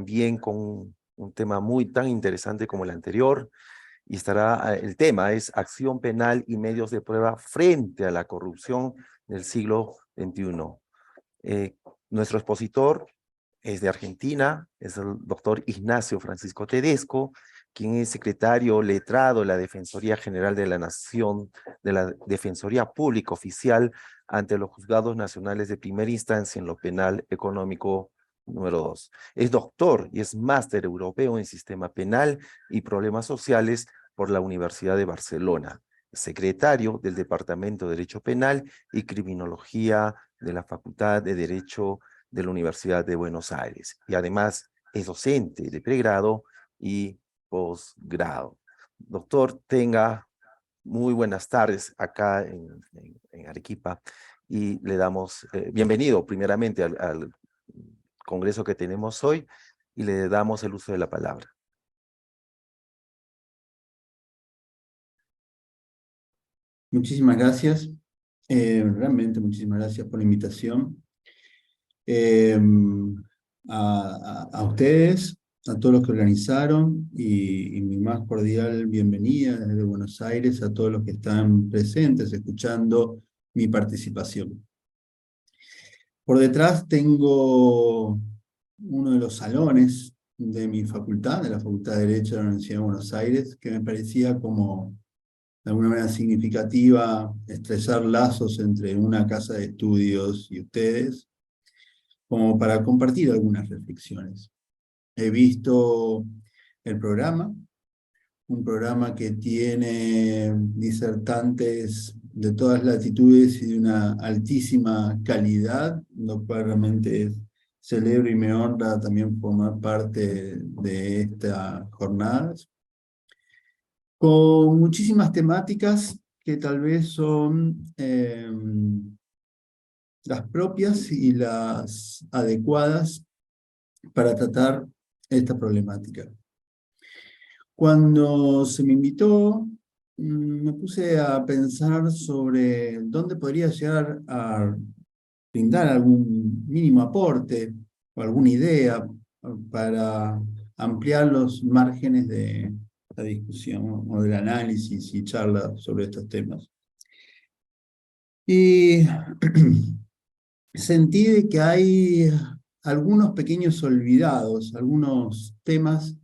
también con un tema muy tan interesante como el anterior, y el tema es acción penal y medios de prueba frente a la corrupción del siglo XXI. Nuestro expositor es de Argentina, es el doctor Ignacio Francisco Tedesco, quien es secretario letrado de la Defensoría General de la Nación, de la Defensoría Pública Oficial ante los Juzgados Nacionales de Primera Instancia en lo Penal Económico número 2. Es doctor y es máster europeo en Sistema Penal y Problemas Sociales por la Universidad de Barcelona. Secretario del Departamento de Derecho Penal y Criminología de la Facultad de Derecho de la Universidad de Buenos Aires. Y además es docente de pregrado y posgrado. Doctor, tenga muy buenas tardes acá en Arequipa y le damos bienvenido primeramente al congreso que tenemos hoy y le damos el uso de la palabra. Muchísimas gracias. Realmente muchísimas gracias por la invitación. A ustedes, a todos los que organizaron y mi más cordial bienvenida desde Buenos Aires a todos los que están presentes escuchando mi participación. Por detrás tengo uno de los salones de mi facultad, de la Facultad de Derecho de la Universidad de Buenos Aires, que me parecía como de alguna manera significativa estrechar lazos entre una casa de estudios y ustedes, como para compartir algunas reflexiones. He visto el programa, un programa que tiene disertantes de todas latitudes y de una altísima calidad, lo cual realmente celebro y me honra también formar parte de estas jornadas, con muchísimas temáticas que tal vez son las propias y las adecuadas para tratar esta problemática. Cuando se me invitó, me puse a pensar sobre dónde podría llegar a brindar algún mínimo aporte o alguna idea para ampliar los márgenes de la discusión o del análisis y charla sobre estos temas. Y sentí de que hay algunos pequeños olvidados, algunos temas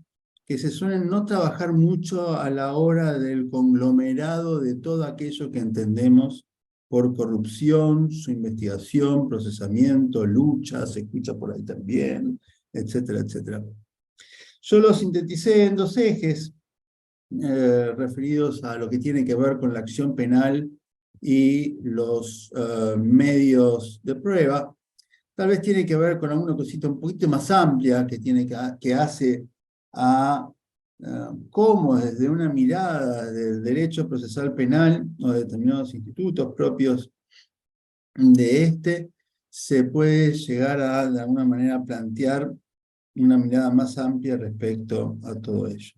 que se suelen no trabajar mucho a la hora del conglomerado de todo aquello que entendemos por corrupción, su investigación, procesamiento, lucha, se escucha por ahí también, etcétera, etcétera. Yo lo sinteticé en dos ejes referidos a lo que tiene que ver con la acción penal y los medios de prueba. Tal vez tiene que ver con alguna cosita un poquito más amplia que hace a cómo desde una mirada del derecho procesal penal o de determinados institutos propios de este, se puede llegar a, de alguna manera, plantear una mirada más amplia respecto a todo ello.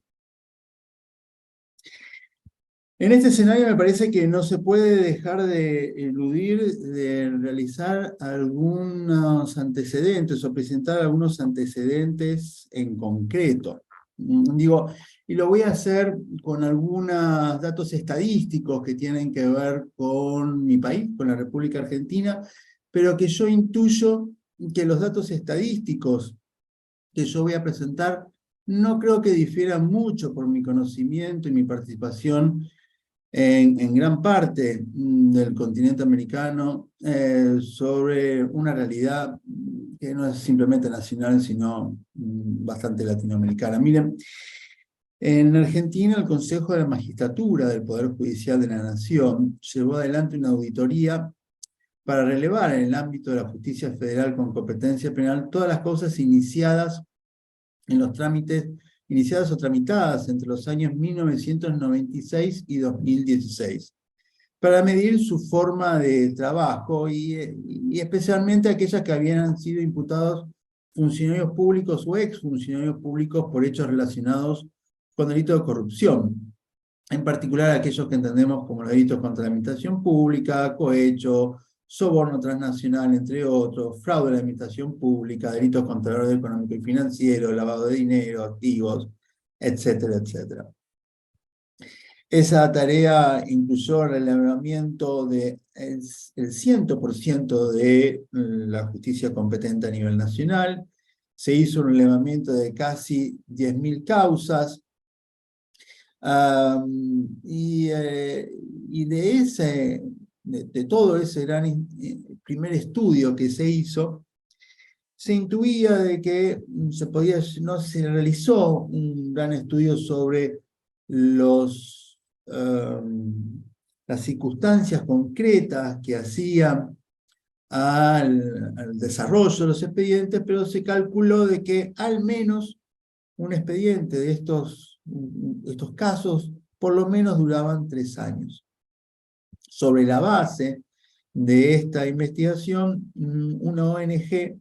En este escenario me parece que no se puede dejar de eludir, de realizar algunos antecedentes o presentar algunos antecedentes en concreto. Digo, y lo voy a hacer con algunos datos estadísticos que tienen que ver con mi país, con la República Argentina, pero que yo intuyo que los datos estadísticos que yo voy a presentar no creo que difieran mucho por mi conocimiento y mi participación en gran parte del continente americano sobre una realidad que no es simplemente nacional, sino bastante latinoamericana. Miren, en Argentina el Consejo de la Magistratura del Poder Judicial de la Nación llevó adelante una auditoría para relevar en el ámbito de la justicia federal con competencia penal todas las causas iniciadas en los trámites iniciadas o tramitadas entre los años 1996 y 2016, para medir su forma de trabajo y especialmente aquellas que habían sido imputados funcionarios públicos o exfuncionarios públicos por hechos relacionados con delitos de corrupción, en particular aquellos que entendemos como los delitos contra la administración pública, cohecho, soborno transnacional, entre otros, fraude a la administración pública, delitos contra el orden económico y financiero, lavado de dinero, activos, etcétera, etcétera. Esa tarea incluyó el relevamiento del 100% de la justicia competente a nivel nacional. Se hizo un relevamiento de casi 10.000 causas. Y de todo ese gran primer estudio que se hizo, se intuía de que no se realizó un gran estudio sobre las circunstancias concretas que hacían al desarrollo de los expedientes, pero se calculó de que al menos un expediente de estos casos por lo menos duraban 3 años. Sobre la base de esta investigación, una ONG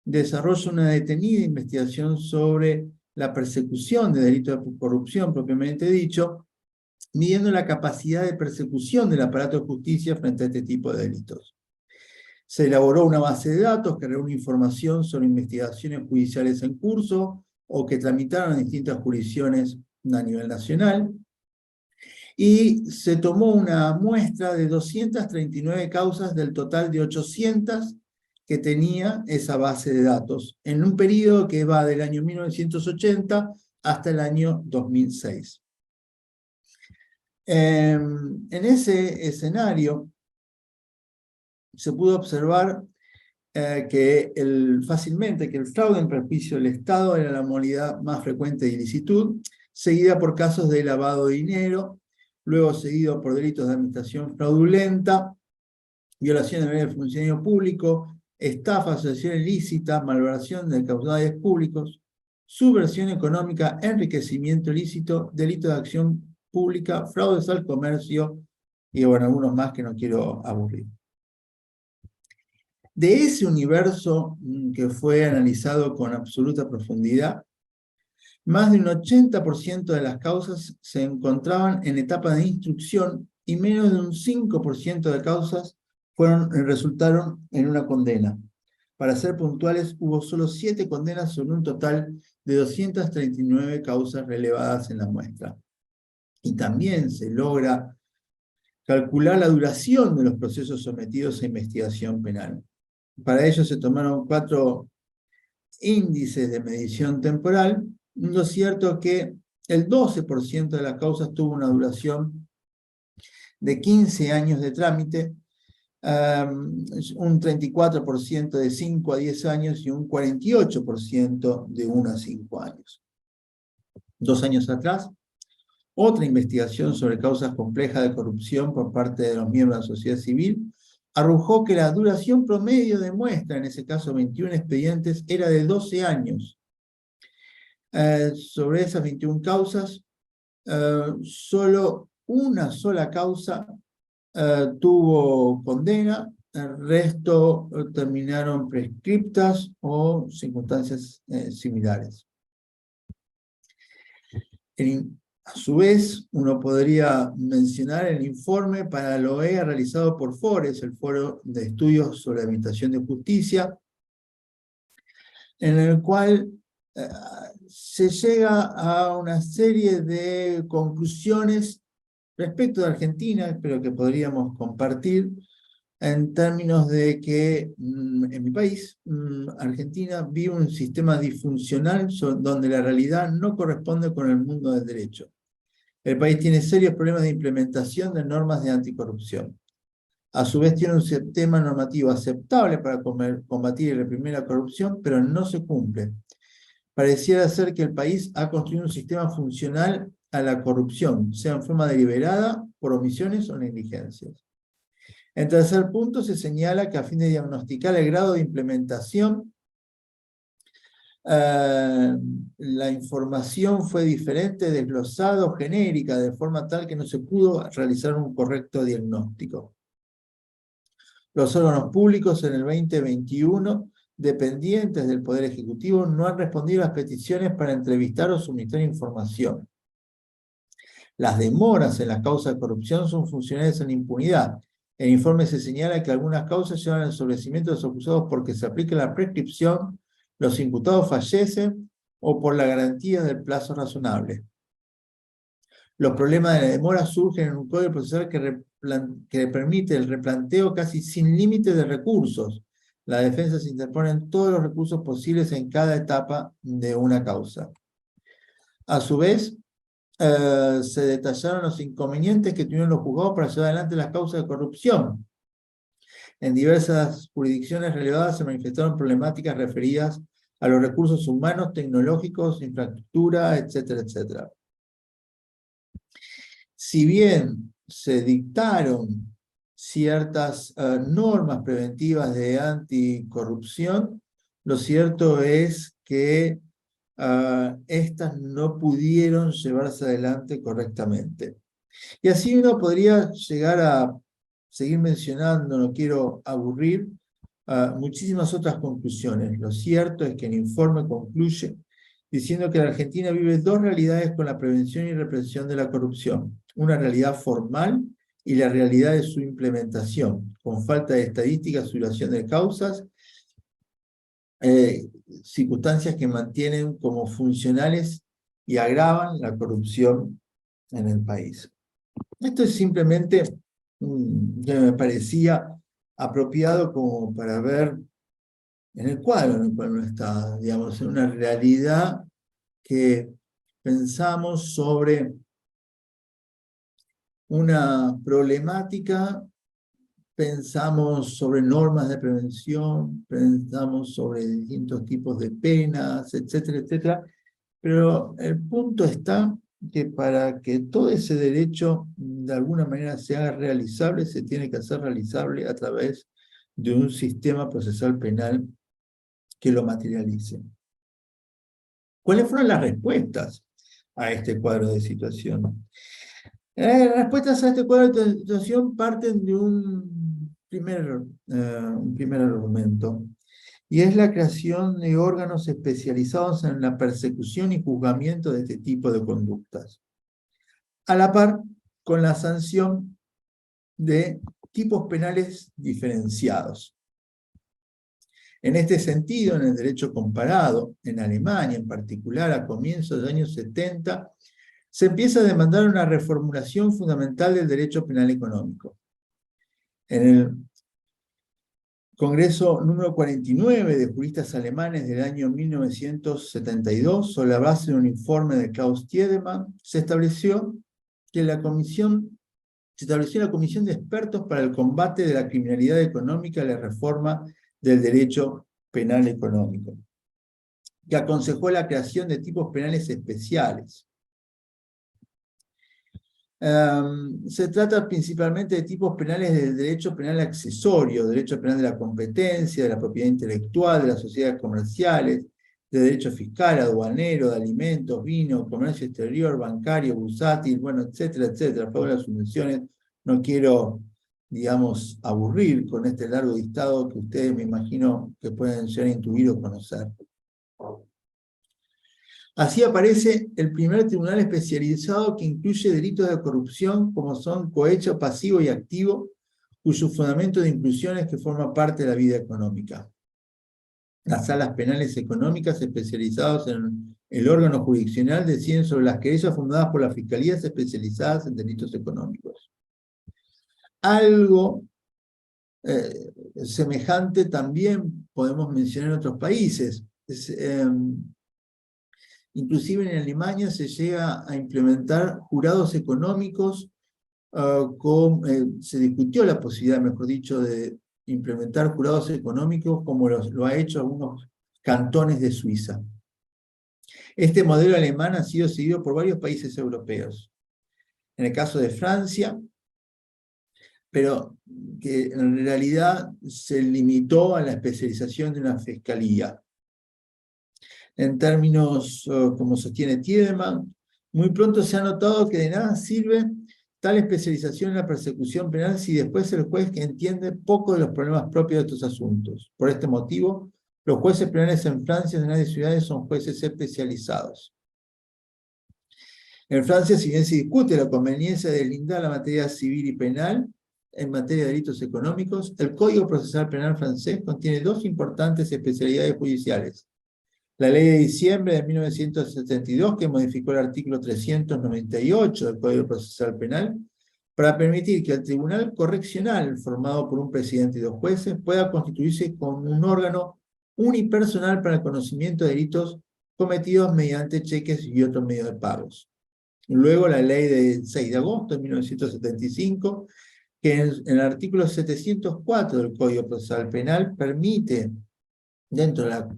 desarrolla una detenida investigación sobre la persecución de delitos de corrupción propiamente dicho, midiendo la capacidad de persecución del aparato de justicia frente a este tipo de delitos. Se elaboró una base de datos que reúne información sobre investigaciones judiciales en curso o que tramitaron en distintas jurisdicciones a nivel nacional, y se tomó una muestra de 239 causas del total de 800 que tenía esa base de datos, en un periodo que va del año 1980 hasta el año 2006. En ese escenario se pudo observar fácilmente que el fraude en perjuicio del Estado era la modalidad más frecuente de ilicitud, seguida por casos de lavado de dinero, luego seguido por delitos de administración fraudulenta, violación del funcionario público, estafa, asociación ilícita, malversación de caudales públicos, subversión económica, enriquecimiento ilícito, delito de acción pública, fraudes al comercio, y bueno, algunos más que no quiero aburrir. De ese universo que fue analizado con absoluta profundidad, más de un 80% de las causas se encontraban en etapa de instrucción y menos de un 5% de causas resultaron en una condena. Para ser puntuales, hubo solo 7 condenas sobre un total de 239 causas relevadas en la muestra. Y también se logra calcular la duración de los procesos sometidos a investigación penal. Para ello se tomaron 4 índices de medición temporal. Lo cierto es que el 12% de las causas tuvo una duración de 15 años de trámite, un 34% de 5 a 10 años y un 48% de 1 a 5 años. 2 años atrás, otra investigación sobre causas complejas de corrupción por parte de los miembros de la sociedad civil arrojó que la duración promedio de muestra, en ese caso 21 expedientes, era de 12 años. Sobre esas 21 causas, solo una sola causa tuvo condena, el resto terminaron prescriptas o circunstancias similares. A su vez, uno podría mencionar el informe para la OEA realizado por FORES, el Foro de Estudios sobre la Administración de Justicia, en el cual se llega a una serie de conclusiones respecto de Argentina, pero que podríamos compartir, en términos de que en mi país, Argentina, vive un sistema disfuncional donde la realidad no corresponde con el mundo del derecho. El país tiene serios problemas de implementación de normas de anticorrupción. A su vez tiene un sistema normativo aceptable para combatir y reprimir la corrupción, pero no se cumple. Pareciera ser que el país ha construido un sistema funcional a la corrupción, sea en forma deliberada, por omisiones o negligencias. En tercer punto, se señala que a fin de diagnosticar el grado de implementación, la información fue diferente, desglosada o genérica, de forma tal que no se pudo realizar un correcto diagnóstico. Los órganos públicos en el 2021, dependientes del Poder Ejecutivo, no han respondido a las peticiones para entrevistar o suministrar información. Las demoras en las causas de corrupción son funcionales en impunidad, El informe se señala que algunas causas llevan al ensobrecimiento de los acusados porque se aplica la prescripción, los imputados fallecen o por la garantía del plazo razonable. Los problemas de la demora surgen en un código procesal que permite el replanteo casi sin límite de recursos. La defensa se interpone en todos los recursos posibles en cada etapa de una causa. A su vez, se detallaron los inconvenientes que tuvieron los juzgados para llevar adelante las causas de corrupción. En diversas jurisdicciones relevadas se manifestaron problemáticas referidas a los recursos humanos, tecnológicos, infraestructura, etcétera, etcétera. Si bien se dictaron ciertas normas preventivas de anticorrupción, lo cierto es que estas no pudieron llevarse adelante correctamente. Y así uno podría llegar a seguir mencionando, no quiero aburrir, muchísimas otras conclusiones. Lo cierto es que el informe concluye diciendo que la Argentina vive dos realidades con la prevención y represión de la corrupción. Una realidad formal y la realidad de su implementación, con falta de estadísticas, simulación de causas, circunstancias que mantienen como funcionales y agravan la corrupción en el país. Esto es simplemente que me parecía apropiado como para ver en el cuadro en el cual uno está, digamos, en una realidad que pensamos sobre una problemática, pensamos sobre normas de prevención, pensamos sobre distintos tipos de penas, etcétera, etcétera, pero el punto está que para que todo ese derecho de alguna manera se haga realizable, se tiene que hacer realizable a través de un sistema procesal penal que lo materialice. ¿Cuáles fueron las respuestas a este cuadro de situación? Las respuestas a este cuadro de situación parten de un primer argumento, y es la creación de órganos especializados en la persecución y juzgamiento de este tipo de conductas, a la par con la sanción de tipos penales diferenciados. En este sentido, en el derecho comparado, en Alemania en particular, a comienzos de los años 70, se empieza a demandar una reformulación fundamental del derecho penal económico. En el Congreso número 49 de juristas alemanes del año 1972, sobre la base de un informe de Klaus Tiedemann, se estableció la Comisión de Expertos para el Combate de la Criminalidad Económica y la Reforma del Derecho Penal Económico, que aconsejó la creación de tipos penales especiales. Se trata principalmente de tipos penales del derecho penal accesorio, derecho penal de la competencia, de la propiedad intelectual, de las sociedades comerciales, de derecho fiscal, aduanero, de alimentos, vino, comercio exterior, bancario, bursátil, bueno, etcétera, etcétera, fraude de las subvenciones. No quiero, digamos, aburrir con este largo listado que ustedes me imagino que pueden llegar a intuir o conocer. Así aparece el primer tribunal especializado que incluye delitos de corrupción como son cohecho pasivo y activo, cuyo fundamento de inclusión es que forma parte de la vida económica. Las salas penales económicas especializadas en el órgano jurisdiccional deciden sobre las querellas fundadas por las fiscalías especializadas en delitos económicos. Algo semejante también podemos mencionar en otros países. Inclusive en Alemania se llega a implementar jurados económicos, se discutió la posibilidad, mejor dicho, de implementar jurados económicos como lo ha hecho algunos cantones de Suiza. Este modelo alemán ha sido seguido por varios países europeos. En el caso de Francia, pero que en realidad se limitó a la especialización de una fiscalía. En términos, como sostiene Tiedemann, muy pronto se ha notado que de nada sirve tal especialización en la persecución penal si después el juez entiende poco de los problemas propios de estos asuntos. Por este motivo, los jueces penales en Francia y en las ciudades son jueces especializados. En Francia, si bien se discute la conveniencia de lindar la materia civil y penal, en materia de delitos económicos, el Código Procesal Penal francés contiene dos importantes especialidades judiciales. La Ley de diciembre de 1972, que modificó el artículo 398 del Código Procesal Penal, para permitir que el Tribunal Correccional, formado por un presidente y dos jueces, pueda constituirse como un órgano unipersonal para el conocimiento de delitos cometidos mediante cheques y otros medios de pagos. Luego la ley del 6 de agosto de 1975, que en el artículo 704 del Código Procesal Penal permite, dentro de la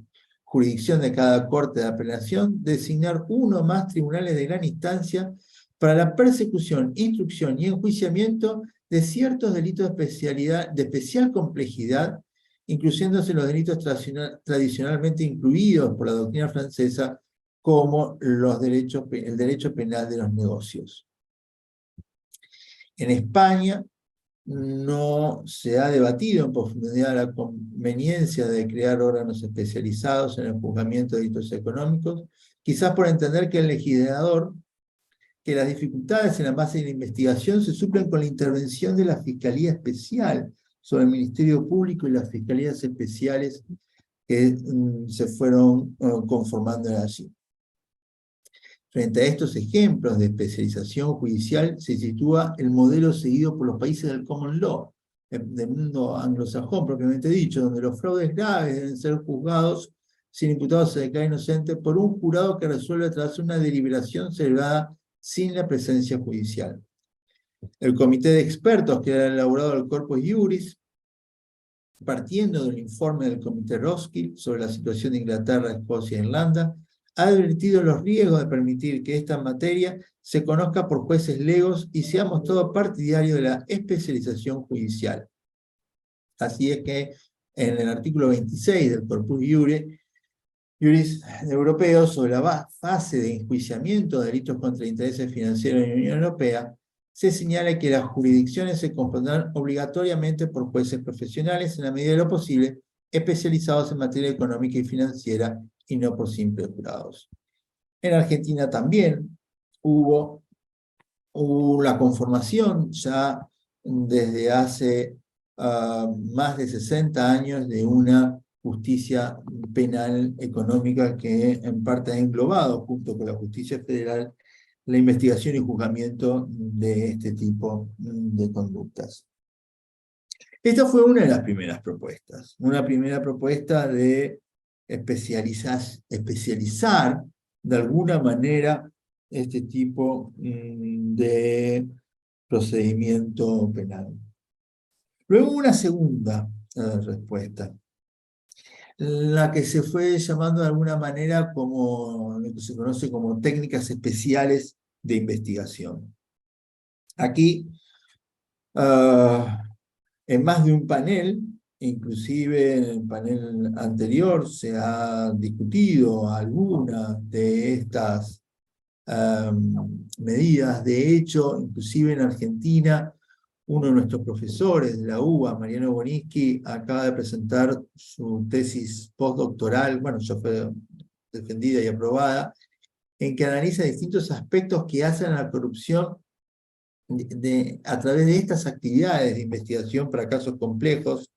jurisdicción de cada corte de apelación, designar uno o más tribunales de gran instancia para la persecución, instrucción y enjuiciamiento de ciertos delitos de especial complejidad, incluyéndose los delitos tradicionalmente incluidos por la doctrina francesa, como el derecho penal de los negocios. En España no se ha debatido en profundidad la conveniencia de crear órganos especializados en el juzgamiento de delitos económicos, quizás por entender que el legislador, que las dificultades en la base de la investigación se suplen con la intervención de la Fiscalía Especial sobre el Ministerio Público y las Fiscalías Especiales que se fueron conformando allí. Frente a estos ejemplos de especialización judicial se sitúa el modelo seguido por los países del common law, del mundo anglosajón propiamente dicho, donde los fraudes graves deben ser juzgados si el imputado se declara inocente por un jurado que resuelve tras una deliberación celebrada sin la presencia judicial. El comité de expertos que ha elaborado el Corpus Juris, partiendo del informe del comité Roskilde sobre la situación de Inglaterra, Escocia e Irlanda, ha advertido los riesgos de permitir que esta materia se conozca por jueces legos y seamos todos partidarios de la especialización judicial. Así es que en el artículo 26 del Corpus Juris europeo sobre la fase de enjuiciamiento de delitos contra intereses financieros en la Unión Europea, se señala que las jurisdicciones se compondrán obligatoriamente por jueces profesionales en la medida de lo posible, especializados en materia económica y financiera y no por simples jurados. En Argentina también hubo la conformación ya desde hace más de 60 años de una justicia penal económica que en parte ha englobado, junto con la justicia federal, la investigación y juzgamiento de este tipo de conductas. Esta fue una de las primeras propuestas, una primera propuesta de especializar de alguna manera este tipo de procedimiento penal. Luego una segunda respuesta, la que se fue llamando de alguna manera como lo que se conoce como técnicas especiales de investigación. Aquí, en más de un panel, inclusive en el panel anterior se ha discutido algunas de estas medidas. De hecho, inclusive en Argentina, uno de nuestros profesores de la UBA, Mariano Boniski, acaba de presentar su tesis postdoctoral, bueno, ya fue defendida y aprobada, en que analiza distintos aspectos que hacen a la corrupción a través de estas actividades de investigación para casos complejos,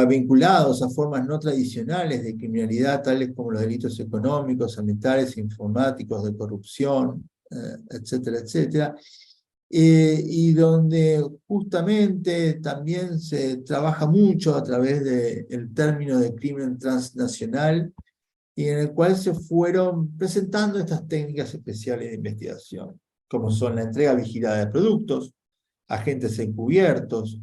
vinculados a formas no tradicionales de criminalidad, tales como los delitos económicos, ambientales, informáticos, de corrupción, etcétera, etcétera. Y donde justamente también se trabaja mucho a través del término de crimen transnacional, y en el cual se fueron presentando estas técnicas especiales de investigación, como son la entrega vigilada de productos, agentes encubiertos,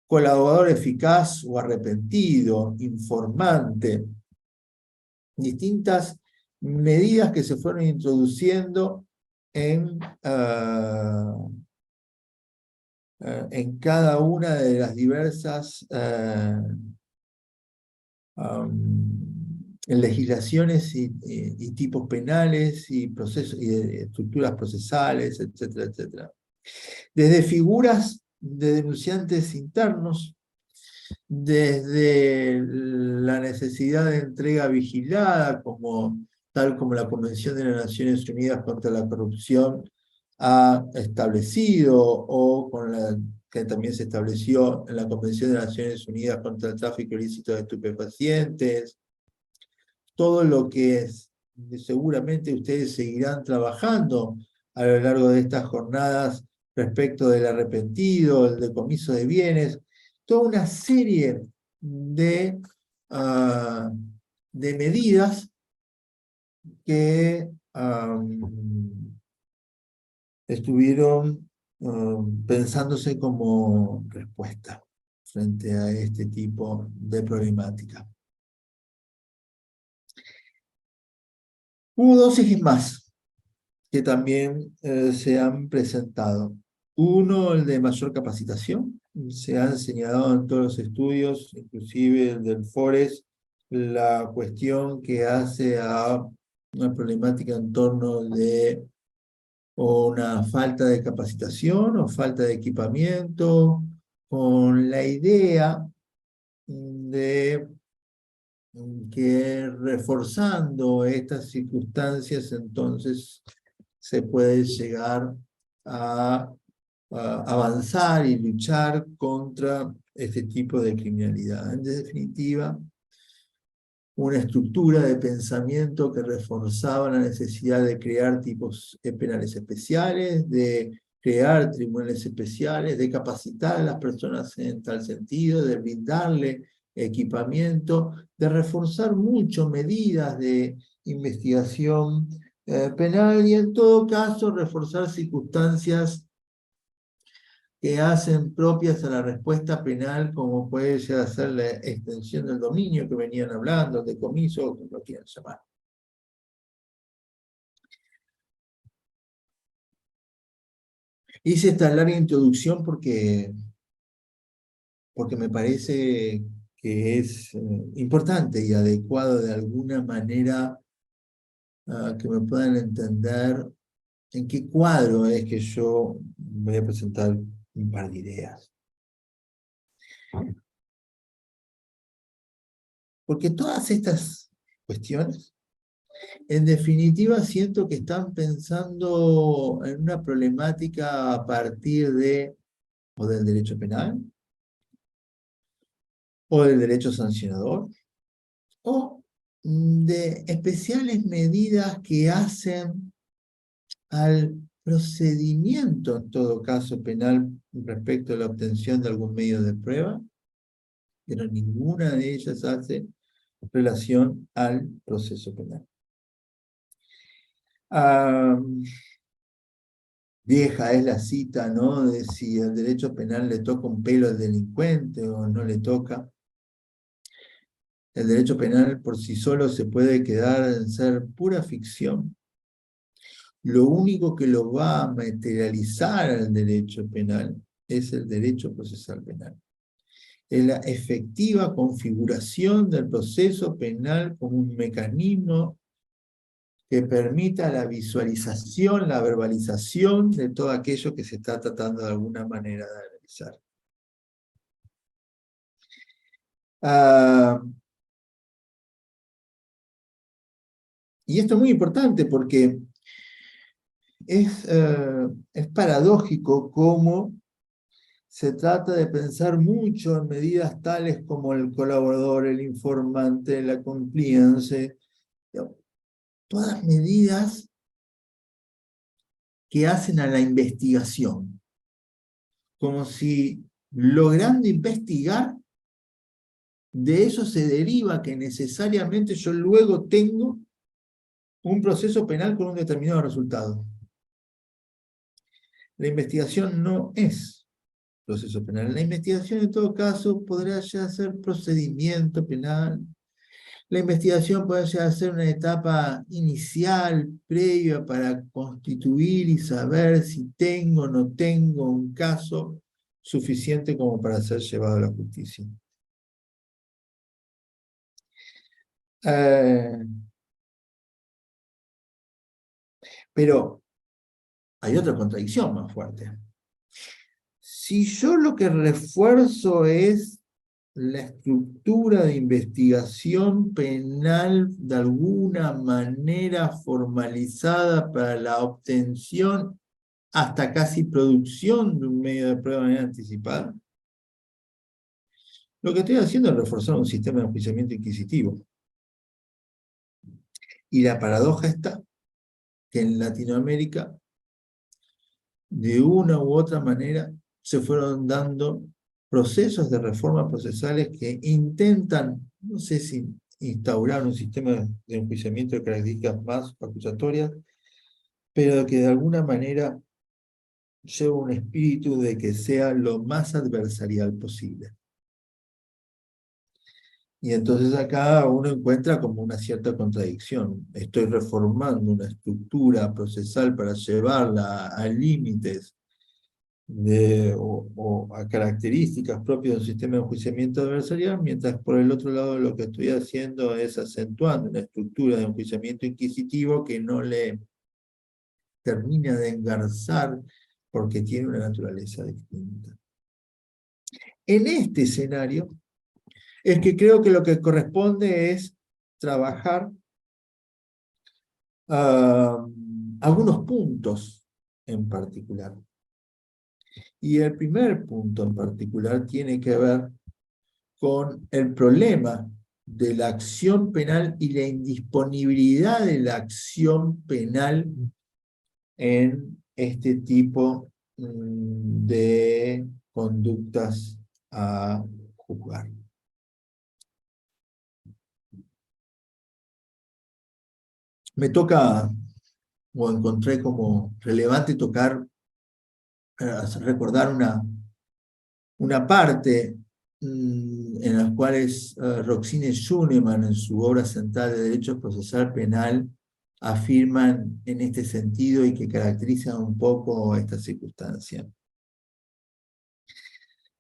colaborador eficaz o arrepentido, informante, distintas medidas que se fueron introduciendo en cada una de las diversas legislaciones y tipos penales y procesos y estructuras procesales, etcétera, etcétera. Desde figuras de denunciantes internos, desde la necesidad de entrega vigilada, tal como la Convención de las Naciones Unidas contra la Corrupción ha establecido, o con la que también se estableció en la Convención de Naciones Unidas contra el Tráfico Ilícito de Estupefacientes, todo lo que seguramente ustedes seguirán trabajando a lo largo de estas jornadas respecto del arrepentido, el decomiso de bienes, toda una serie de medidas que estuvieron pensándose como respuesta frente a este tipo de problemática. Hubo dos ejes más que también se han presentado. Uno, el de mayor capacitación. Se ha enseñado en todos los estudios, inclusive el del FORES, la cuestión que hace a una problemática en torno de una falta de capacitación o falta de equipamiento, con la idea de que reforzando estas circunstancias entonces se puede llegar a avanzar y luchar contra este tipo de criminalidad. En definitiva, una estructura de pensamiento que reforzaba la necesidad de crear tipos penales especiales, de crear tribunales especiales, de capacitar a las personas en tal sentido, de brindarle equipamiento, de reforzar mucho medidas de investigación penal y en todo caso reforzar circunstancias que hacen propias a la respuesta penal, como puede llegar a ser la extensión del dominio que venían hablando, el decomiso, como lo quieran llamar. Hice esta larga introducción porque me parece que es importante y adecuado de alguna manera que me puedan entender en qué cuadro es que yo voy a presentar un par de ideas. Porque todas estas cuestiones, en definitiva, siento que están pensando en una problemática a partir de o del derecho penal, o del derecho sancionador, o de especiales medidas que hacen al procedimiento, en todo caso penal, respecto a la obtención de algún medio de prueba, pero ninguna de ellas hace relación al proceso penal. Vieja es la cita, ¿no?, de si el derecho penal le toca un pelo al delincuente o no le toca. El derecho penal por sí solo se puede quedar en ser pura ficción. Lo único que lo va a materializar al derecho penal es el derecho procesal penal. Es la efectiva configuración del proceso penal como un mecanismo que permita la visualización, la verbalización de todo aquello que se está tratando de alguna manera de analizar. Y esto es muy importante porque es paradójico cómo se trata de pensar mucho en medidas tales como el colaborador, el informante, la compliance, todas medidas que hacen a la investigación, como si logrando investigar, de eso se deriva que necesariamente yo luego tengo un proceso penal con un determinado resultado. La investigación no es proceso penal. La investigación, en todo caso, podrá ya ser procedimiento penal. La investigación puede ya ser una etapa inicial, previa, para constituir y saber si tengo o no tengo un caso suficiente como para ser llevado a la justicia. Pero hay otra contradicción más fuerte. Si yo lo que refuerzo es la estructura de investigación penal de alguna manera formalizada para la obtención hasta casi producción de un medio de prueba de manera anticipada, lo que estoy haciendo es reforzar un sistema de enjuiciamiento inquisitivo. Y la paradoja está que en Latinoamérica, de una u otra manera, se fueron dando procesos de reformas procesales que intentan, no sé si instaurar un sistema de enjuiciamiento de características más acusatorias, pero que de alguna manera lleva un espíritu de que sea lo más adversarial posible. Y entonces acá uno encuentra como una cierta contradicción. Estoy reformando una estructura procesal para llevarla a límites o a características propias de un sistema de enjuiciamiento adversarial, mientras por el otro lado lo que estoy haciendo es acentuando una estructura de enjuiciamiento inquisitivo que no le termina de engarzar porque tiene una naturaleza distinta. En este escenario es que creo que lo que corresponde es trabajar algunos puntos en particular. Y el primer punto en particular tiene que ver con el problema de la acción penal y la indisponibilidad de la acción penal en este tipo de conductas a juzgar. Me toca, o encontré como relevante tocar, recordar una parte en las cuales Roxine Schunemann, en su obra central de Derecho Procesal Penal, afirman en este sentido y que caracterizan un poco esta circunstancia.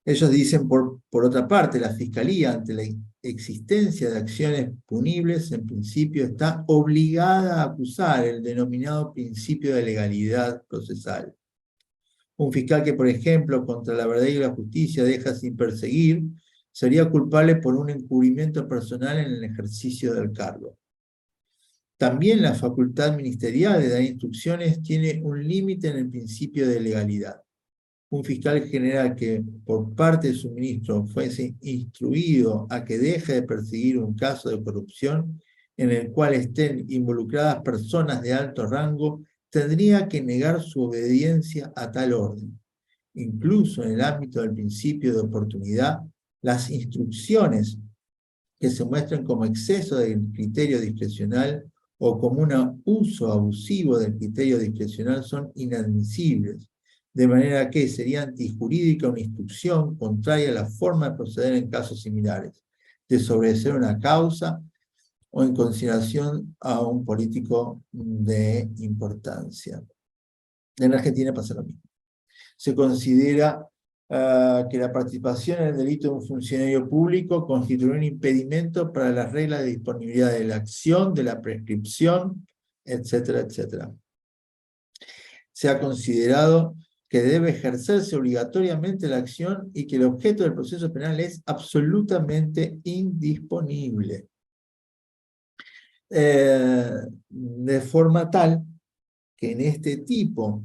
Ellos dicen, por otra parte, la Fiscalía, ante la existencia de acciones punibles, en principio está obligada a acusar el denominado principio de legalidad procesal. Un fiscal que, por ejemplo, contra la verdad y la justicia deja sin perseguir, sería culpable por un encubrimiento personal en el ejercicio del cargo. También la facultad ministerial de dar instrucciones tiene un límite en el principio de legalidad. Un fiscal general que por parte de su ministro fuese instruido a que deje de perseguir un caso de corrupción en el cual estén involucradas personas de alto rango, tendría que negar su obediencia a tal orden. Incluso en el ámbito del principio de oportunidad, las instrucciones que se muestren como exceso del criterio discrecional o como un uso abusivo del criterio discrecional son inadmisibles, de manera que sería antijurídica una instrucción contraria a la forma de proceder en casos similares, desobedecer una causa o en consideración a un político de importancia. En Argentina pasa lo mismo. Se considera que la participación en el delito de un funcionario público constituye un impedimento para las reglas de disponibilidad de la acción, de la prescripción, etcétera, etcétera. Se ha considerado que debe ejercerse obligatoriamente la acción y que el objeto del proceso penal es absolutamente indisponible. De forma tal que en este tipo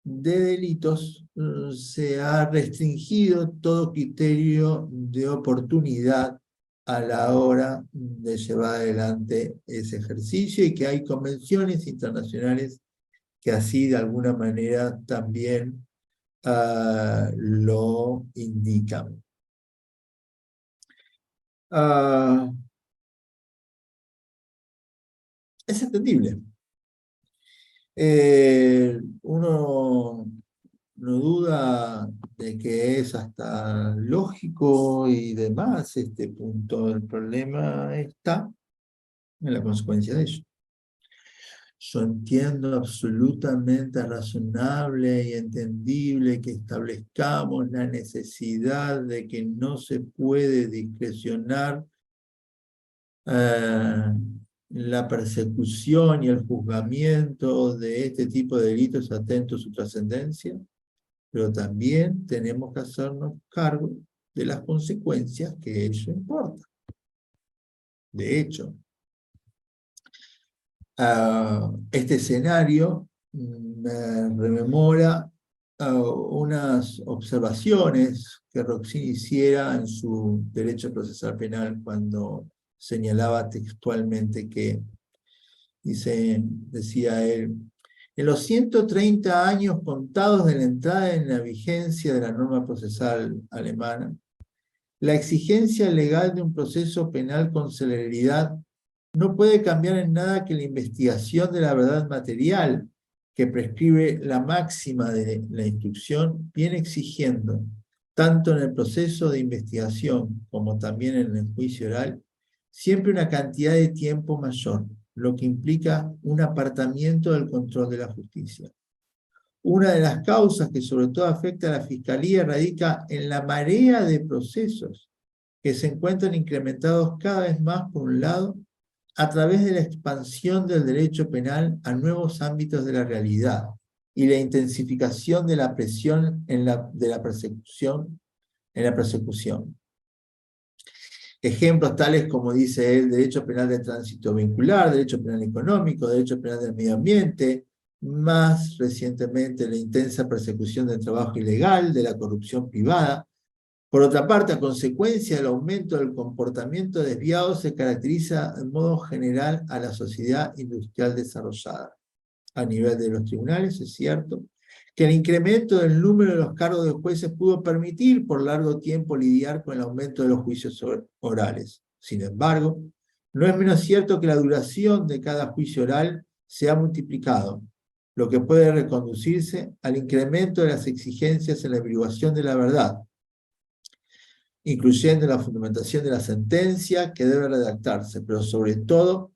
de delitos se ha restringido todo criterio de oportunidad a la hora de llevar adelante ese ejercicio y que hay convenciones internacionales que así de alguna manera también lo indican. Es entendible. Uno no duda de que es hasta lógico y demás este punto. El problema está en la consecuencia de ello. Yo entiendo absolutamente razonable y entendible que establezcamos la necesidad de que no se puede discrecionar la persecución y el juzgamiento de este tipo de delitos atentos a su trascendencia, pero también tenemos que hacernos cargo de las consecuencias que ello importa. De hecho, este escenario me rememora unas observaciones que Roxin hiciera en su Derecho Procesal Penal cuando señalaba textualmente que, decía él, en los 130 años contados de la entrada en la vigencia de la norma procesal alemana, la exigencia legal de un proceso penal con celeridad no puede cambiar en nada que la investigación de la verdad material que prescribe la máxima de la instrucción viene exigiendo, tanto en el proceso de investigación como también en el juicio oral, siempre una cantidad de tiempo mayor, lo que implica un apartamiento del control de la justicia. Una de las causas que sobre todo afecta a la Fiscalía radica en la marea de procesos que se encuentran incrementados cada vez más, por un lado, a través de la expansión del derecho penal a nuevos ámbitos de la realidad y la intensificación de la presión en la persecución. Ejemplos tales como dice él, derecho penal de tránsito vincular, derecho penal económico, derecho penal del medio ambiente, más recientemente la intensa persecución del trabajo ilegal, de la corrupción privada. Por otra parte, a consecuencia del aumento del comportamiento desviado, se caracteriza en modo general a la sociedad industrial desarrollada. A nivel de los tribunales, es cierto que el incremento del número de los cargos de jueces pudo permitir por largo tiempo lidiar con el aumento de los juicios orales. Sin embargo, no es menos cierto que la duración de cada juicio oral se ha multiplicado, lo que puede reconducirse al incremento de las exigencias en la averiguación de la verdad, incluyendo la fundamentación de la sentencia que debe redactarse, pero sobre todo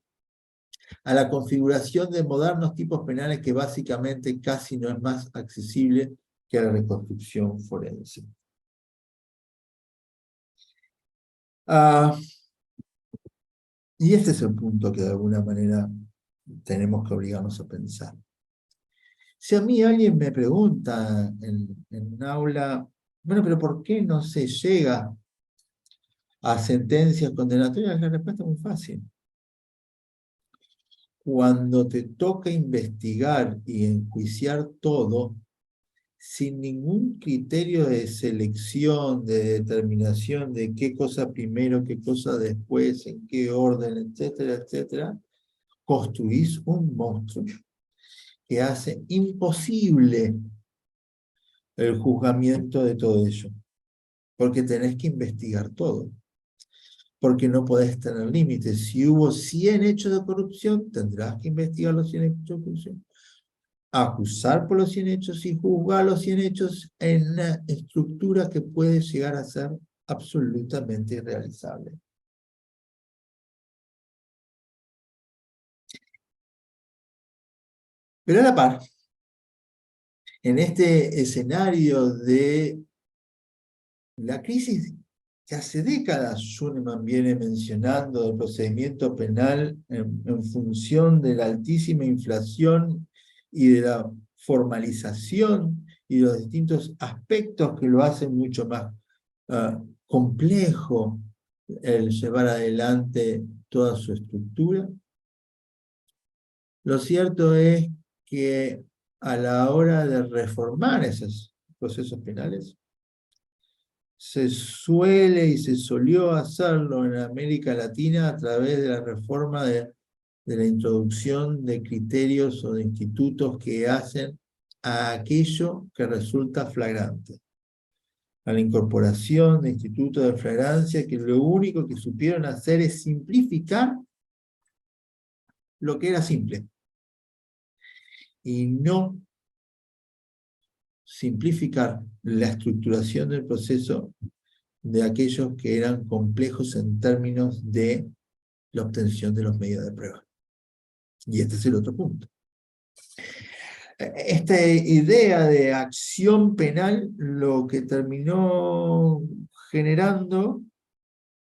a la configuración de modernos tipos penales que básicamente casi no es más accesible que la reconstrucción forense. Y este es el punto que de alguna manera tenemos que obligarnos a pensar. Si a mí alguien me pregunta en un aula, bueno, pero ¿por qué no se llega a sentencias condenatorias? La respuesta es muy fácil. Cuando te toca investigar y enjuiciar todo, sin ningún criterio de selección, de determinación de qué cosa primero, qué cosa después, en qué orden, etcétera, etcétera, construís un monstruo que hace imposible el juzgamiento de todo ello, porque tenés que investigar todo. Porque no podés tener límites. Si hubo 100 hechos de corrupción, tendrás que investigar los 100 hechos de corrupción, acusar por los 100 hechos y juzgar los 100 hechos en una estructura que puede llegar a ser absolutamente irrealizable. Pero a la par, en este escenario de la crisis que hace décadas Schunemann viene mencionando del procedimiento penal en función de la altísima inflación y de la formalización y los distintos aspectos que lo hacen mucho más complejo el llevar adelante toda su estructura. Lo cierto es que a la hora de reformar esos procesos penales, se suele y se solió hacerlo en América Latina a través de la reforma de la introducción de criterios o de institutos que hacen a aquello que resulta flagrante. A la incorporación de institutos de flagrancia que lo único que supieron hacer es simplificar lo que era simple. Y no simplificar la estructuración del proceso de aquellos que eran complejos en términos de la obtención de los medios de prueba. Y este es el otro punto. Esta idea de acción penal lo que terminó generando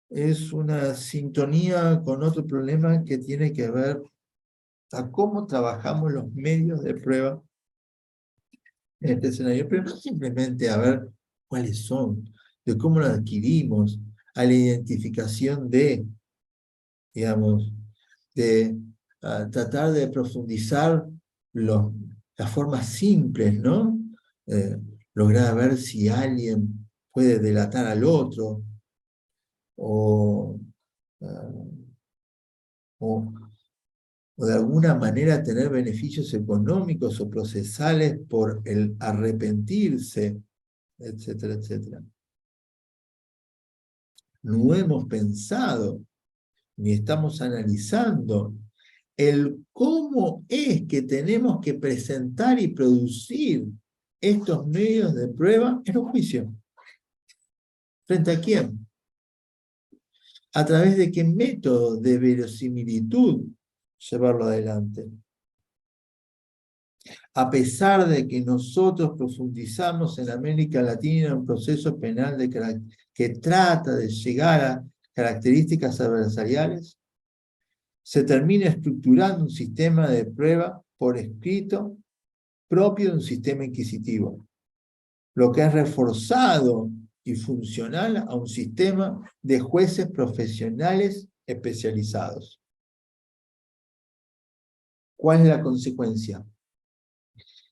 es una sintonía con otro problema que tiene que ver a cómo trabajamos los medios de prueba en este escenario, pero no simplemente a ver cuáles son, de cómo los adquirimos, a la identificación de, digamos, de tratar de profundizar las las formas simples, ¿no? Lograr ver si alguien puede delatar al otro, o, o, o de alguna manera tener beneficios económicos o procesales por el arrepentirse, etcétera, etcétera. No hemos pensado ni estamos analizando el cómo es que tenemos que presentar y producir estos medios de prueba en un juicio. ¿Frente a quién? ¿A través de qué método de verosimilitud llevarlo adelante? A pesar de que nosotros profundizamos en América Latina un proceso penal que trata de llegar a características adversariales, se termina estructurando un sistema de prueba por escrito propio de un sistema inquisitivo, lo que es reforzado y funcional a un sistema de jueces profesionales especializados. ¿Cuál es la consecuencia?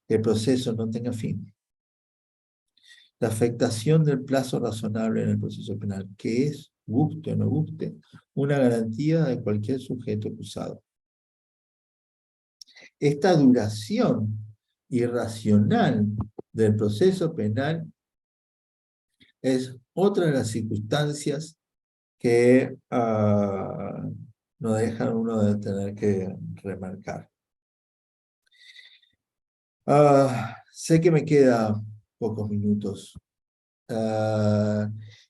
Que el proceso no tenga fin. La afectación del plazo razonable en el proceso penal, que es, guste o no guste, una garantía de cualquier sujeto acusado. Esta duración irracional del proceso penal es otra de las circunstancias que no dejan uno de tener que remarcar. Sé que me quedan pocos minutos.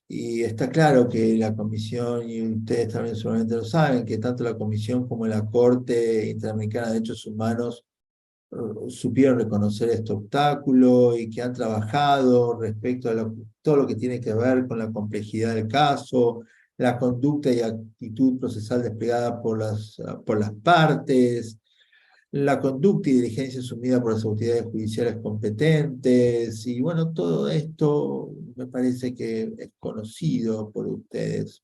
Y está claro que la Comisión, y ustedes también seguramente lo saben, que tanto la Comisión como la Corte Interamericana de Derechos Humanos supieron reconocer este obstáculo y que han trabajado respecto a todo lo que tiene que ver con la complejidad del caso, la conducta y actitud procesal desplegada por las partes, la conducta y diligencia asumida por las autoridades judiciales competentes, y bueno, todo esto me parece que es conocido por ustedes.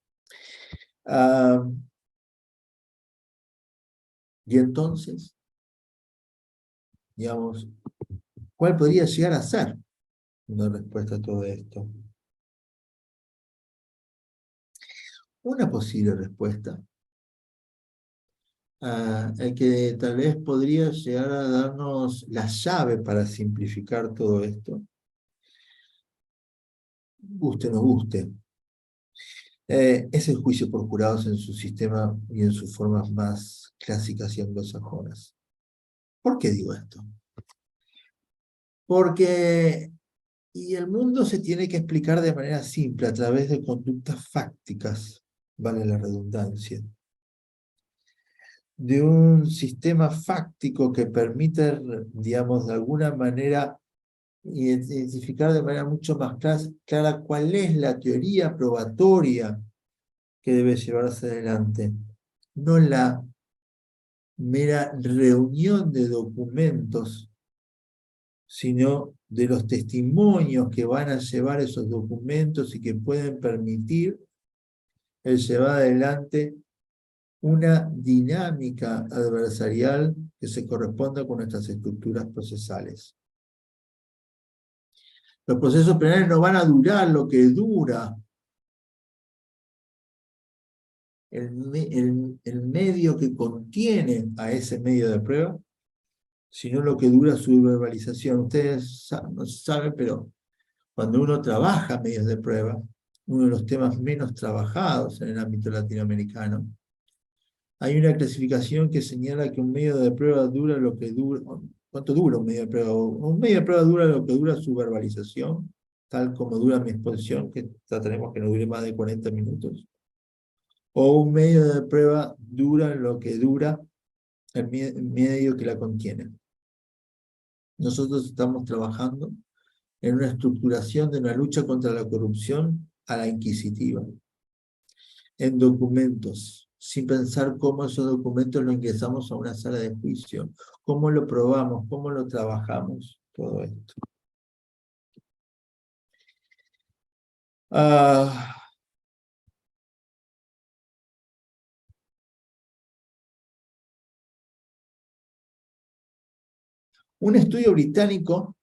Y entonces, digamos, ¿cuál podría llegar a ser una respuesta a todo esto? Una posible respuesta, el que tal vez podría llegar a darnos la llave para simplificar todo esto, guste o no guste, es el juicio por jurados en su sistema y en sus formas más clásicas y anglosajonas. ¿Por qué digo esto? Porque el mundo se tiene que explicar de manera simple, a través de conductas fácticas, vale la redundancia, de un sistema fáctico que permite, digamos, de alguna manera identificar de manera mucho más clara cuál es la teoría probatoria que debe llevarse adelante, no la mera reunión de documentos, sino de los testimonios que van a llevar esos documentos y que pueden permitir el llevar adelante una dinámica adversarial que se corresponda con nuestras estructuras procesales. Los procesos penales no van a durar lo que dura el medio que contiene a ese medio de prueba, sino lo que dura su verbalización. Ustedes no saben, pero cuando uno trabaja medios de prueba, uno de los temas menos trabajados en el ámbito latinoamericano, hay una clasificación que señala que un medio de prueba dura lo que dura. ¿Cuánto dura un medio de prueba? Un medio de prueba dura lo que dura su verbalización, tal como dura mi exposición, que trataremos que no dure más de 40 minutos. O un medio de prueba dura lo que dura el medio que la contiene. Nosotros estamos trabajando en una estructuración de una lucha contra la corrupción a la inquisitiva, en documentos, sin pensar cómo esos documentos lo ingresamos a una sala de juicio, cómo lo probamos, cómo lo trabajamos, todo esto. Un estudio británico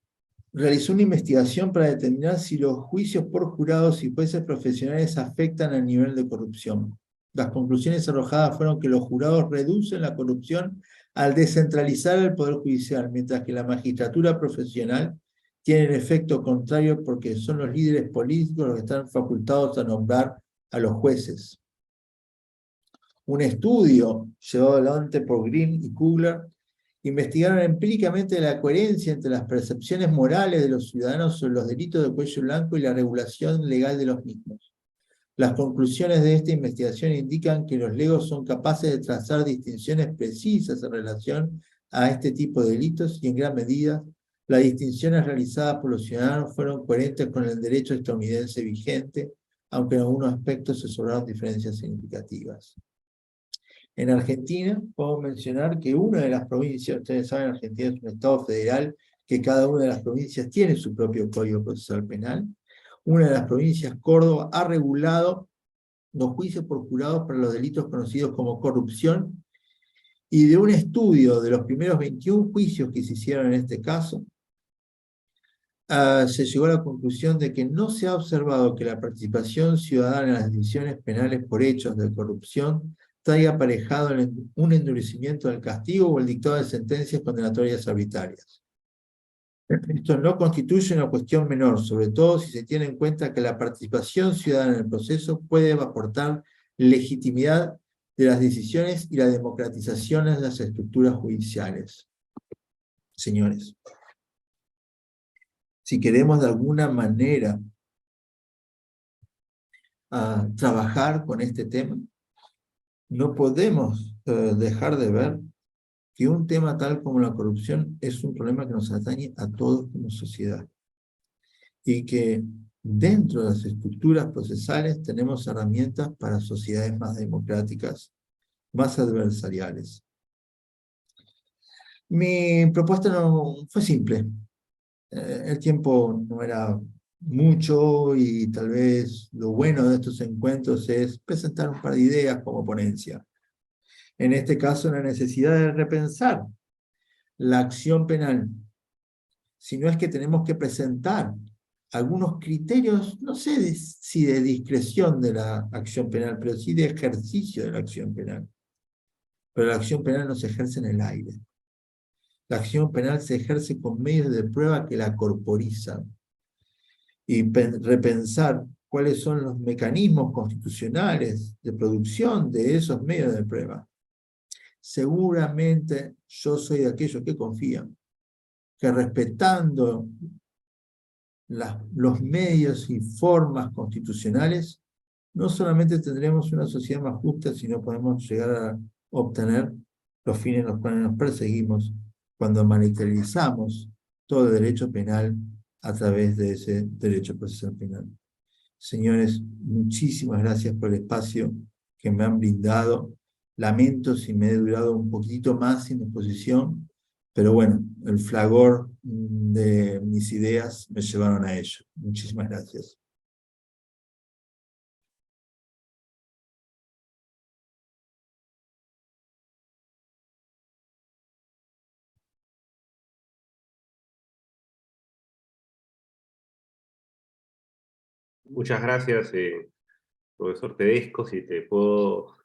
realizó una investigación para determinar si los juicios por jurados y jueces profesionales afectan al nivel de corrupción. Las conclusiones arrojadas fueron que los jurados reducen la corrupción al descentralizar el poder judicial, mientras que la magistratura profesional tiene el efecto contrario porque son los líderes políticos los que están facultados a nombrar a los jueces. Un estudio llevado adelante por Green y Kugler investigaron empíricamente la coherencia entre las percepciones morales de los ciudadanos sobre los delitos de cuello blanco y la regulación legal de los mismos. Las conclusiones de esta investigación indican que los legos son capaces de trazar distinciones precisas en relación a este tipo de delitos y en gran medida las distinciones realizadas por los ciudadanos fueron coherentes con el derecho estadounidense vigente, aunque en algunos aspectos se sobraron diferencias significativas. En Argentina, puedo mencionar que una de las provincias, ustedes saben, Argentina es un estado federal, que cada una de las provincias tiene su propio Código Procesal Penal. Una de las provincias, Córdoba, ha regulado los juicios por jurados para los delitos conocidos como corrupción, y de un estudio de los primeros 21 juicios que se hicieron en este caso, se llegó a la conclusión de que no se ha observado que la participación ciudadana en las decisiones penales por hechos de corrupción traiga aparejado un endurecimiento del castigo o el dictado de sentencias condenatorias arbitrarias. Esto no constituye una cuestión menor, sobre todo si se tiene en cuenta que la participación ciudadana en el proceso puede aportar legitimidad de las decisiones y la democratización de las estructuras judiciales. Señores, si queremos de alguna manera trabajar con este tema, no podemos dejar de ver que un tema tal como la corrupción es un problema que nos atañe a todos como sociedad. Y que dentro de las estructuras procesales tenemos herramientas para sociedades más democráticas, más adversariales. Mi propuesta no fue simple. El tiempo no era mucho y tal vez lo bueno de estos encuentros es presentar un par de ideas como ponencia. En este caso, la necesidad de repensar la acción penal, si no es que tenemos que presentar algunos criterios, no sé si de discreción de la acción penal, pero sí de ejercicio de la acción penal. Pero la acción penal no se ejerce en el aire. La acción penal se ejerce con medios de prueba que la corporizan. Y repensar cuáles son los mecanismos constitucionales de producción de esos medios de prueba. Seguramente yo soy de aquellos que confían que respetando los medios y formas constitucionales, no solamente tendremos una sociedad más justa, sino podemos llegar a obtener los fines en los cuales nos perseguimos cuando materializamos todo el derecho penal a través de ese derecho procesal penal. Señores, muchísimas gracias por el espacio que me han brindado. Lamento si me he durado un poquito más sin exposición, pero bueno, el fragor de mis ideas me llevaron a ello. Muchísimas gracias. Muchas gracias, profesor Tedesco, si te puedo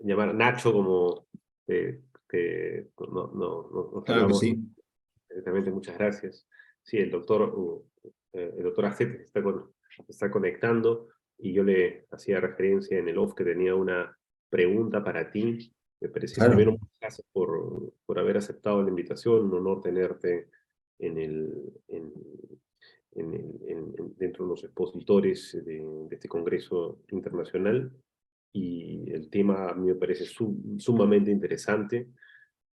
llamar Nacho, como nos Claro que hablamos sí. directamente. Muchas gracias. Sí, el doctor Acet está conectando, y yo le hacía referencia en el off que tenía una pregunta para ti. Me parece, Claro. primero, muchas gracias por haber aceptado la invitación. Un honor tenerte dentro de los expositores de este Congreso Internacional, y el tema a mí me parece sumamente interesante,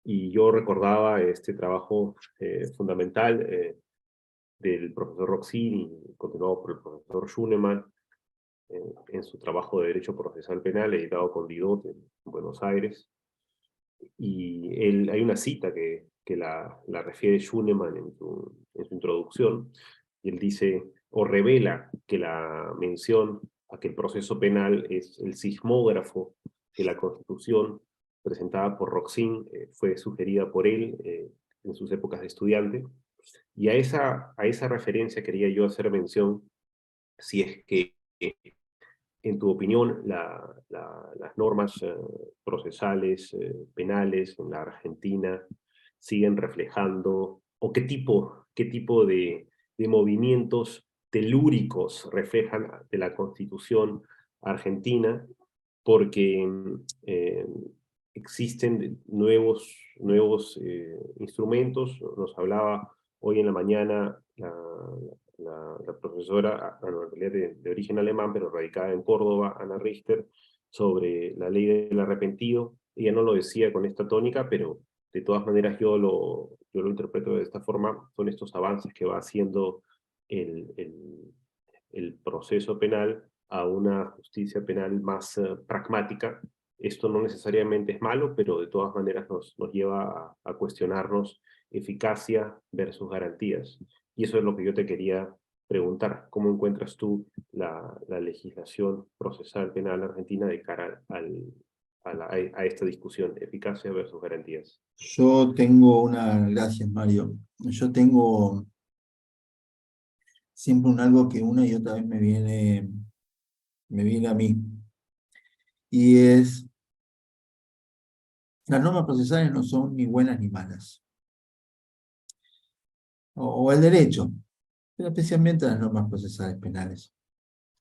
y yo recordaba este trabajo fundamental del profesor Roxini, continuado por el profesor Schunemann, en su trabajo de Derecho Procesal Penal, editado con Didot en Buenos Aires. Y hay una cita que la refiere Schunemann en su introducción, y él dice, o revela, que la mención a que el proceso penal es el sismógrafo de la Constitución presentada por Roxin fue sugerida por él, en sus épocas de estudiante. Y a esa referencia quería yo hacer mención, si es que, en tu opinión, las normas procesales, penales en la Argentina siguen reflejando, o qué tipo de movimientos telúricos reflejan de la Constitución argentina, porque existen nuevos instrumentos. Nos hablaba hoy en la mañana la profesora, bueno, en realidad de origen alemán, pero radicada en Córdoba, Ana Richter, sobre la ley del arrepentido. Ella no lo decía con esta tónica, pero de todas maneras yo lo interpreto de esta forma. Son estos avances que va haciendo el, el, el proceso penal a una justicia penal más pragmática. Esto no necesariamente es malo, pero de todas maneras nos lleva a cuestionarnos eficacia versus garantías. Y eso es lo que yo te quería preguntar. ¿Cómo encuentras tú la legislación procesal penal argentina de cara a esta discusión, eficacia versus garantías? Yo tengo gracias Mario, yo tengo siempre algo que una y otra vez me viene a mí, y es, las normas procesales no son ni buenas ni malas, o el derecho, pero especialmente las normas procesales penales.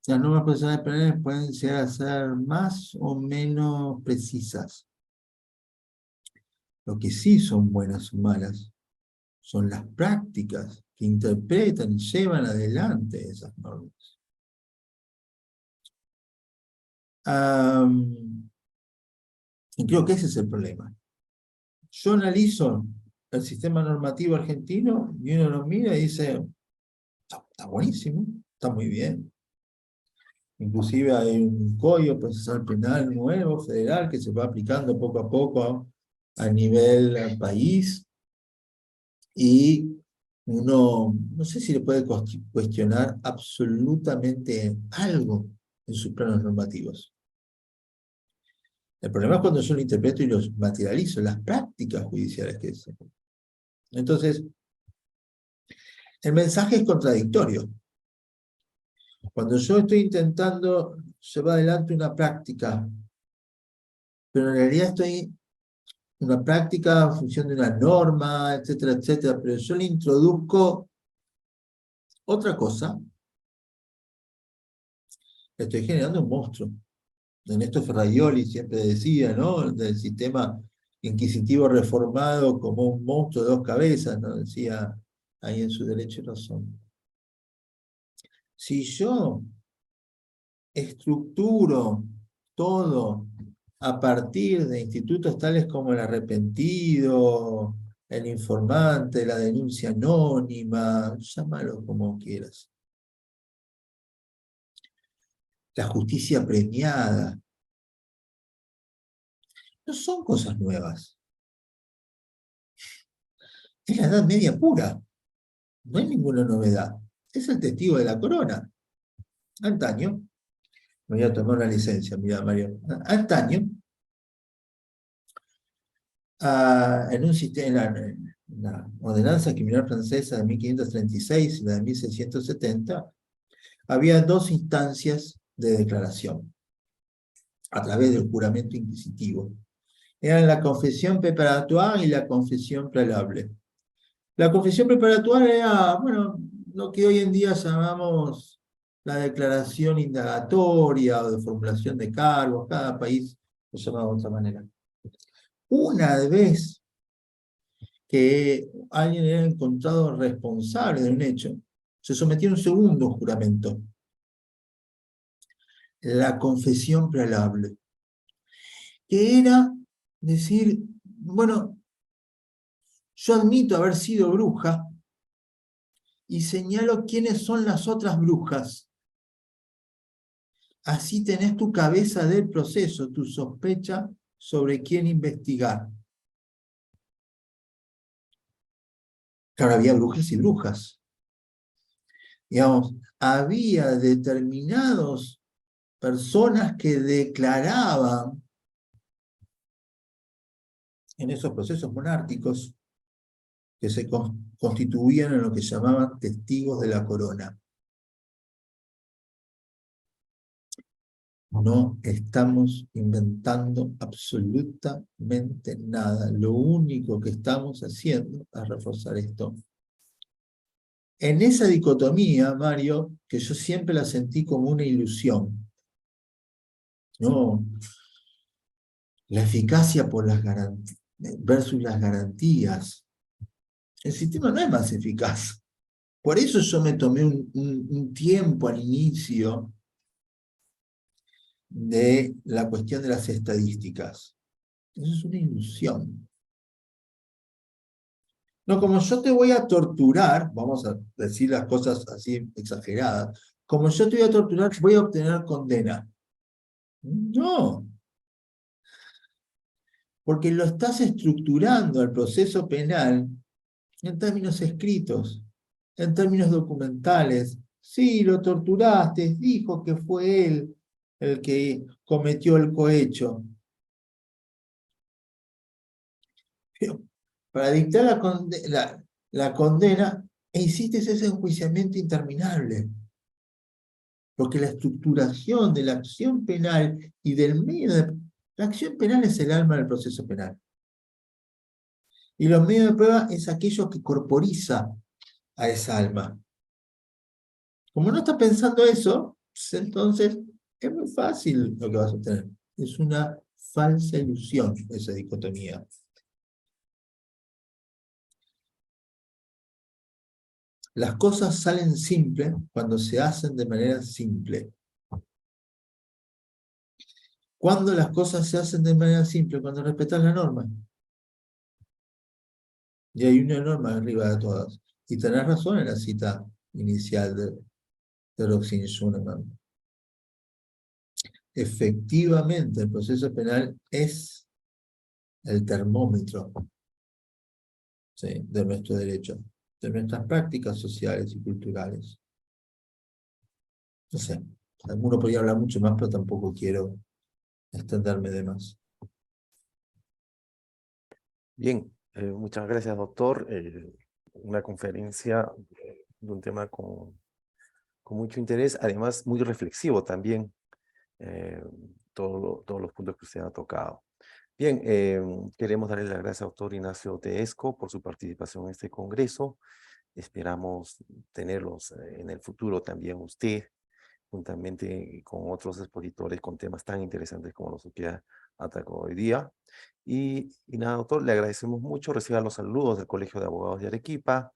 Las normas procesales penales pueden llegar a ser más o menos precisas. Lo que sí son buenas o malas son las prácticas que interpretan y llevan adelante esas normas. Y creo que ese es el problema. Yo analizo el sistema normativo argentino y uno lo mira y dice, está buenísimo, está muy bien. Inclusive hay un código procesal penal nuevo, federal, que se va aplicando poco a poco a nivel país. Y uno, no sé si le puede cuestionar absolutamente algo en sus planos normativos. El problema es cuando yo lo interpreto y los materializo, las prácticas judiciales que es. Entonces, el mensaje es contradictorio. Cuando yo estoy intentando llevar adelante una práctica, pero en realidad estoy una práctica en función de una norma, etcétera, etcétera, pero yo le introduzco otra cosa, estoy generando un monstruo. Ernesto Ferraioli siempre decía, ¿no?, del sistema inquisitivo reformado como un monstruo de dos cabezas, ¿no?, decía ahí en su Derecho y Razón. Si yo estructuro todo a partir de institutos tales como el arrepentido, el informante, la denuncia anónima, llámalo como quieras, la justicia premiada, no son cosas nuevas. Es la Edad Media pura. No hay ninguna novedad. Es el testigo de la corona. Antaño, me voy a tomar una licencia, mira Mario. Antaño, en un sistema, en la ordenanza criminal francesa de 1536 y la de 1670, había dos instancias de declaración a través del juramento inquisitivo. Eran la confesión preparatoire y la confesión prealable. La confesión preparatoire era, bueno, lo que hoy en día llamamos la declaración indagatoria o de formulación de cargos. Cada país lo llama de otra manera. Una vez que alguien era encontrado responsable de un hecho, se sometía a un segundo juramento, la confesión prealable, que era decir, bueno, yo admito haber sido bruja y señalo quiénes son las otras brujas. Así tenés tu cabeza del proceso, tu sospecha sobre quién investigar. Claro, había brujas y brujas. Digamos, había determinadas personas que declaraban en esos procesos monárquicos que se constituían en lo que llamaban testigos de la corona. No estamos inventando absolutamente nada. Lo único que estamos haciendo es reforzar esto. En esa dicotomía, Mario, que yo siempre la sentí como una ilusión, ¿no? La eficacia por las versus las garantías. El sistema no es más eficaz. Por eso yo me tomé un tiempo al inicio de la cuestión de las estadísticas. Eso es una ilusión. No, como yo te voy a torturar, vamos a decir las cosas así exageradas, como yo te voy a torturar, voy a obtener condena. No. Porque lo estás estructurando el proceso penal en términos escritos, en términos documentales. Sí, lo torturaste, dijo que fue él el que cometió el cohecho. Pero para dictar la condena, hiciste ese enjuiciamiento interminable. Porque la estructuración de la acción penal y del medio de... La acción penal es el alma del proceso penal. Y los medios de prueba es aquello que corporiza a esa alma. Como no estás pensando eso, pues entonces es muy fácil lo que vas a obtener. Es una falsa ilusión esa dicotomía. Las cosas salen simples cuando se hacen de manera simple. ¿Cuándo las cosas se hacen de manera simple? Cuando respetas la norma. Y hay una norma arriba de todas. Y tenés razón en la cita inicial de Roxin Schunemann. Efectivamente, el proceso penal es el termómetro, ¿sí?, de nuestro derecho, de nuestras prácticas sociales y culturales. No sé, alguno podría hablar mucho más, pero tampoco quiero extenderme de más. Bien, muchas gracias, doctor. Una conferencia de un tema con mucho interés, además muy reflexivo también, todos los puntos que usted ha tocado. Bien, queremos darle las gracias al doctor Ignacio Teesco por su participación en este congreso. Esperamos tenerlos en el futuro también usted, juntamente con otros expositores con temas tan interesantes como los que ha atacado hoy día. Y nada, doctor, le agradecemos mucho. Reciba los saludos del Colegio de Abogados de Arequipa,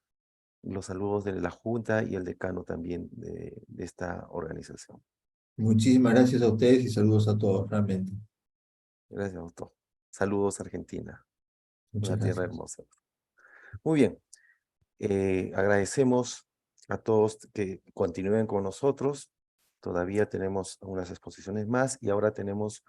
los saludos de la Junta y el decano también de esta organización. Muchísimas gracias a ustedes y saludos a todos, realmente. Gracias, doctor. Saludos, Argentina, Muchas una tierra gracias. hermosa. Muy bien. Agradecemos a todos que continúen con nosotros. Todavía tenemos unas exposiciones más y ahora tenemos